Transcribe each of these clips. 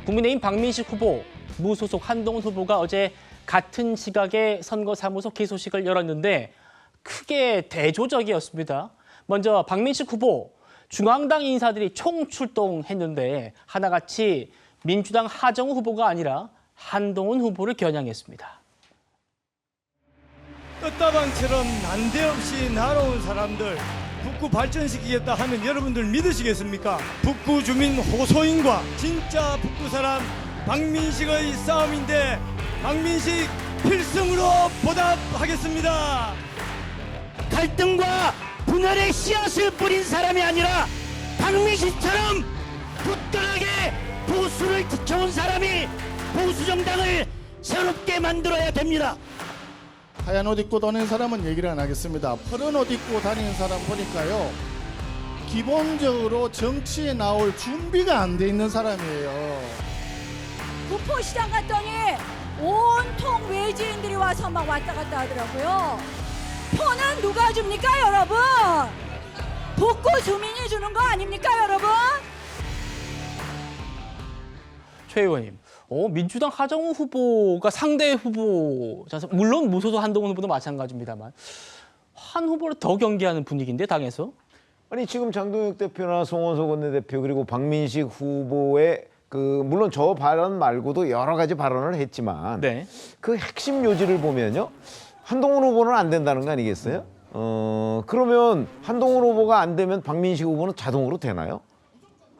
국민의힘 박민식 후보, 무소속 한동훈 후보가 어제 같은 시각에 선거사무소 개소식을 열었는데 크게 대조적이었습니다. 먼저 박민식 후보, 중앙당 인사들이 총출동했는데 하나같이 민주당 하정우 후보가 아니라 한동훈 후보를 겨냥했습니다. 떴다방처럼 난데없이 날아온 사람들 북구 발전시키겠다 하면 여러분들 믿으시겠습니까? 북구 주민 호소인과 진짜 북구 사람 박민식의 싸움인데 박민식 필승으로 보답하겠습니다. 갈등과 분열의 씨앗을 뿌린 사람이 아니라 박민식처럼 굳건하게 보수를 지켜온 사람이 보수 정당을 새롭게 만들어야 됩니다. 하얀 옷 입고 다니는 사람은 얘기를 안 하겠습니다. 푸른 옷 입고 다니는 사람 보니까요, 기본적으로 정치에 나올 준비가 안 돼 있는 사람이에요. 구포시장 갔더니 온통 외지인들이 와서 막 왔다 갔다 하더라고요. 표는 누가 줍니까, 여러분? 북구 주민이 주는 거 아닙니까, 여러분? 최 의원님, 민주당 하정우 후보가 상대 후보자서 물론 무소속 한동훈 후보도 마찬가지입니다만 한 후보를 더 경계하는 분위기인데 당에서? 아니 지금 장동혁 대표나 송원석 원내대표 그리고 박민식 후보의 물론 저 발언 말고도 여러 가지 발언을 했지만 네. 그 핵심 요지를 보면요, 한동훈 후보는 안 된다는 거 아니겠어요? 그러면 한동훈 후보가 안 되면 박민식 후보는 자동으로 되나요?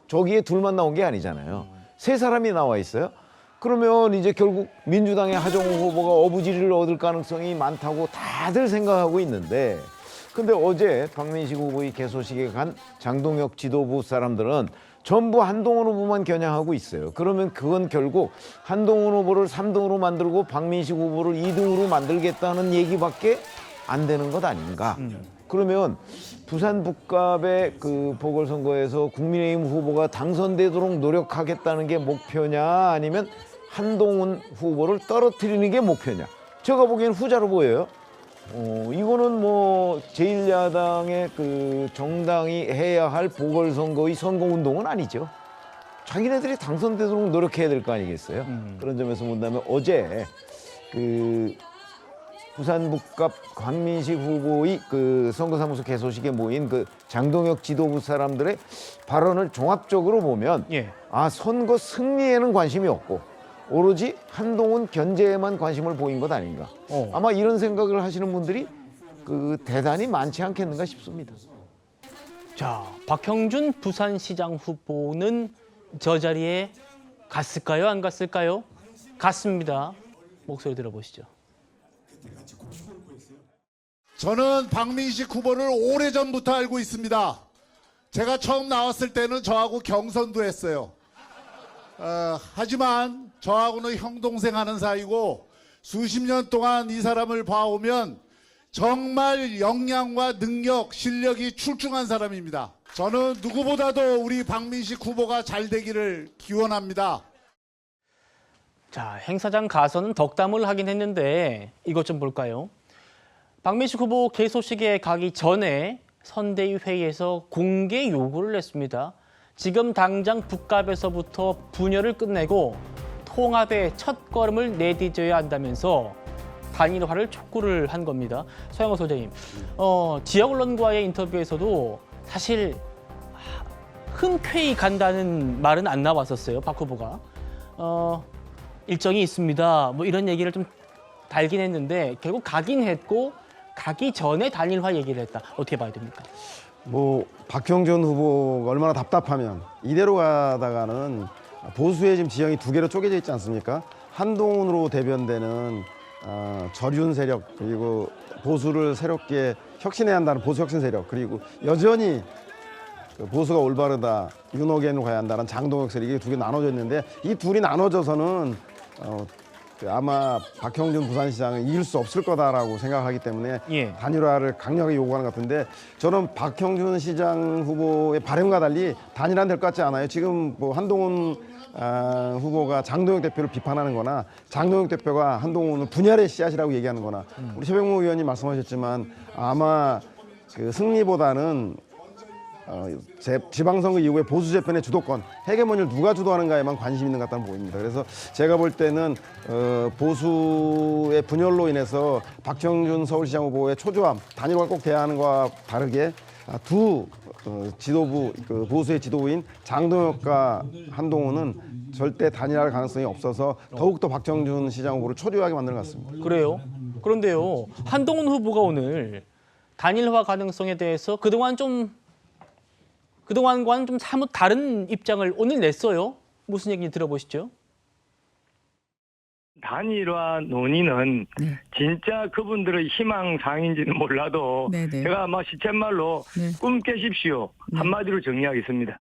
저기에 둘만 나온 게 아니잖아요. 세 사람이 나와 있어요. 그러면 이제 결국 민주당의 하정우 후보가 어부지리를 얻을 가능성이 많다고 다들 생각하고 있는데, 근데 어제 박민식 후보의 개소식에 간 장동혁 지도부 사람들은 전부 한동훈 후보만 겨냥하고 있어요. 그러면 그건 결국 한동훈 후보를 3등으로 만들고 박민식 후보를 2등으로 만들겠다는 얘기밖에 안 되는 것 아닌가. 그러면 부산 북갑의 보궐선거에서 국민의힘 후보가 당선되도록 노력하겠다는 게 목표냐, 아니면 한동훈 후보를 떨어뜨리는 게 목표냐. 제가 보기엔 후자로 보여요. 이거는 뭐 제1야당의 정당이 해야 할 보궐선거의 선거운동은 아니죠. 자기네들이 당선되도록 노력해야 될 거 아니겠어요. 그런 점에서 본다면 어제 부산 북갑 박민식 후보의 선거사무소 개소식에 모인 장동혁 지도부 사람들의 발언을 종합적으로 보면 예. 선거 승리에는 관심이 없고 오로지 한동훈 견제에만 관심을 보인 것 아닌가. 아마 이런 생각을 하시는 분들이 대단히 많지 않겠는가 싶습니다. 자, 박형준 부산시장 후보는 저 자리에 갔을까요? 안 갔을까요? 갔습니다. 목소리 들어보시죠. 저는 박민식 후보를 오래전부터 알고 있습니다. 제가 처음 나왔을 때는 저하고 경선도 했어요. 하지만 저하고는 형동생 하는 사이고 수십 년 동안 이 사람을 봐오면 정말 역량과 능력, 실력이 출중한 사람입니다. 저는 누구보다도 우리 박민식 후보가 잘 되기를 기원합니다. 자, 행사장 가서는 덕담을 하긴 했는데 이것 좀 볼까요? 박민식 후보 개소식에 가기 전에 선대위 회의에서 공개 요구를 했습니다. 지금 당장 북갑에서부터 분열을 끝내고 통합의 첫걸음을 내디뎌야 한다면서 단일화를 촉구를 한 겁니다. 서영호 소장님, 지역 언론과의 인터뷰에서도 사실 흔쾌히 간다는 말은 안 나왔었어요, 박 후보가. 일정이 있습니다, 뭐 이런 얘기를 좀 달긴 했는데 결국 가긴 했고 가기 전에 단일화 얘기를 했다. 어떻게 봐야 됩니까? 박형준 후보가 얼마나 답답하면 이대로 가다가는 보수의 지금 지형이 두 개로 쪼개져 있지 않습니까? 한동훈으로 대변되는 저륜 세력, 그리고 보수를 새롭게 혁신해야 한다는 보수 혁신 세력, 그리고 여전히 보수가 올바르다, 윤호겐으로 가야 한다는 장동혁 세력이 두 개 나눠져 있는데, 이 둘이 나눠져서는 아마 박형준 부산시장은 이길 수 없을 거다라고 생각하기 때문에 예. 단일화를 강력하게 요구하는 것 같은데, 저는 박형준 시장 후보의 바람과 달리 단일화는 될 것 같지 않아요. 지금 한동훈 후보가 장동혁 대표를 비판하는 거나 장동혁 대표가 한동훈을 분열의 씨앗이라고 얘기하는 거나 우리 최병무 의원님 말씀하셨지만 아마 승리보다는 지방선거 이후에 보수 재편의 주도권, 헤게모니를 누가 주도하는가에만 관심 있는 것 같다는 보입니다. 그래서 제가 볼 때는 보수의 분열로 인해서 박형준 서울시장 후보의 초조함, 단일화를 꼭 돼야 하는 것과 다르게 두 지도부, 그 보수의 지도부인 장동혁과 한동훈은 절대 단일화할 가능성이 없어서 더욱더 박형준 시장 후보를 초조하게 만드는 것 같습니다. 그래요? 그런데요, 한동훈 후보가 오늘 단일화 가능성에 대해서 그동안과는 좀 사뭇 다른 입장을 오늘 냈어요. 무슨 얘기인지 들어보시죠. 단일화 논의는 진짜 그분들의 희망사항인지는 몰라도 네네. 제가 아마 시쳇말로 네. 꿈 깨십시오. 한마디로 정리하겠습니다.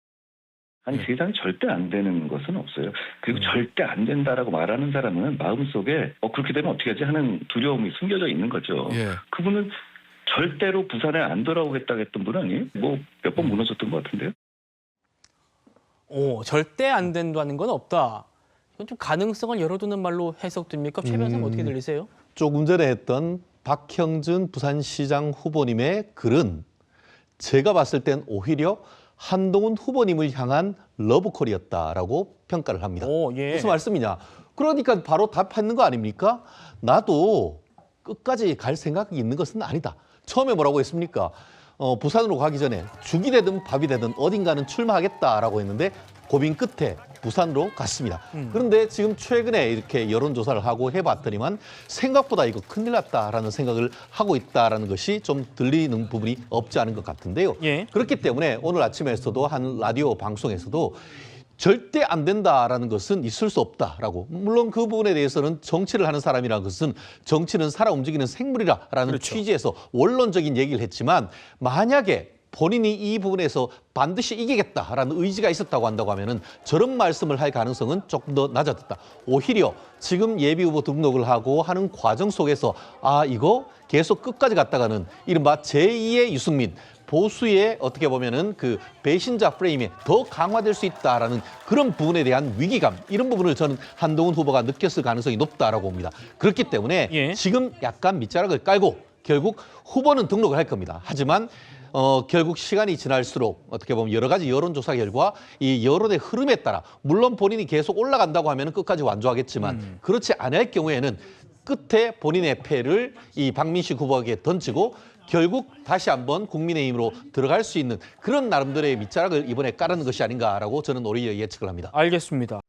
아니 세상에 절대 안 되는 것은 없어요. 그리고 절대 안 된다라고 말하는 사람은 마음속에 그렇게 되면 어떻게 하지 하는 두려움이 숨겨져 있는 거죠. 그분은 절대로 부산에 안 돌아오겠다고 했던 분 아니에요? 뭐 몇 번 무너졌던 것 같은데요. 절대 안 된다는 건 없다. 이건 좀 가능성을 열어두는 말로 해석됩니까? 최 변호사님 어떻게 들리세요? 조금 전에 했던 박형준 부산시장 후보님의 글은 제가 봤을 땐 오히려 한동훈 후보님을 향한 러브콜이었다라고 평가를 합니다. 예. 무슨 말씀이냐? 그러니까 바로 답하는 거 아닙니까? 나도 끝까지 갈 생각이 있는 것은 아니다. 처음에 뭐라고 했습니까? 부산으로 가기 전에 죽이 되든 밥이 되든 어딘가는 출마하겠다라고 했는데 고민 끝에 부산으로 갔습니다. 그런데 지금 최근에 이렇게 여론조사를 하고 해봤더니만 생각보다 이거 큰일 났다라는 생각을 하고 있다라는 것이 좀 들리는 부분이 없지 않은 것 같은데요. 예. 그렇기 때문에 오늘 아침에서도 한 라디오 방송에서도 절대 안 된다라는 것은 있을 수 없다라고. 물론 그 부분에 대해서는 정치를 하는 사람이라는 것은 정치는 살아 움직이는 생물이라는 그렇죠. 취지에서 원론적인 얘기를 했지만 만약에 본인이 이 부분에서 반드시 이기겠다라는 의지가 있었다고 한다고 하면은 저런 말씀을 할 가능성은 조금 더 낮아졌다. 오히려 지금 예비후보 등록을 하고 하는 과정 속에서 이거 계속 끝까지 갔다가는 이른바 제2의 유승민, 보수의 어떻게 보면은 그 배신자 프레임이 더 강화될 수 있다라는 그런 부분에 대한 위기감, 이런 부분을 저는 한동훈 후보가 느꼈을 가능성이 높다라고 봅니다. 그렇기 때문에 예. 지금 약간 밑자락을 깔고 결국 후보는 등록을 할 겁니다. 하지만 결국 시간이 지날수록 어떻게 보면 여러 가지 여론조사 결과 이 여론의 흐름에 따라 물론 본인이 계속 올라간다고 하면 끝까지 완주하겠지만 그렇지 않을 경우에는 끝에 본인의 패를 이 박민식 후보에게 던지고 결국 다시 한번 국민의힘으로 들어갈 수 있는 그런 나름대로의 밑자락을 이번에 깔는 것이 아닌가라고 저는 오히려 예측을 합니다. 알겠습니다.